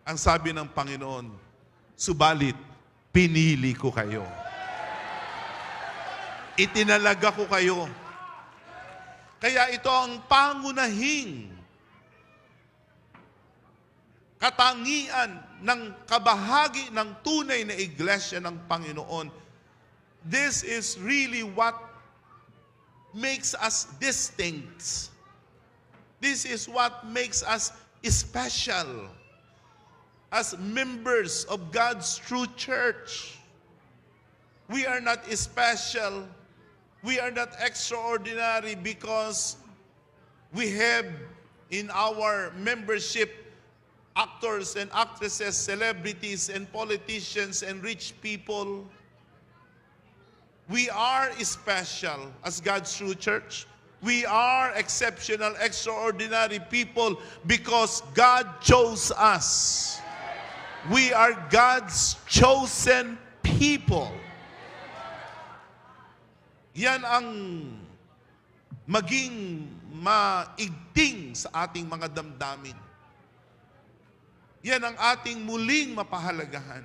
Ang sabi ng Panginoon, subalit, pinili ko kayo. Itinalaga ko kayo. Kaya ito ang pangunahing katangian ng kabahagi ng tunay na iglesia ng Panginoon. This is really what makes us distinct. This is what makes us special as members of God's true church. We are not special. We are not extraordinary because we have in our membership actors and actresses, celebrities and politicians and rich people. We are special as God's true church. We are exceptional, extraordinary people because God chose us. We are God's chosen people. Yan ang maging maigting sa ating mga damdamin. Yan ang ating muling mapahalagahan.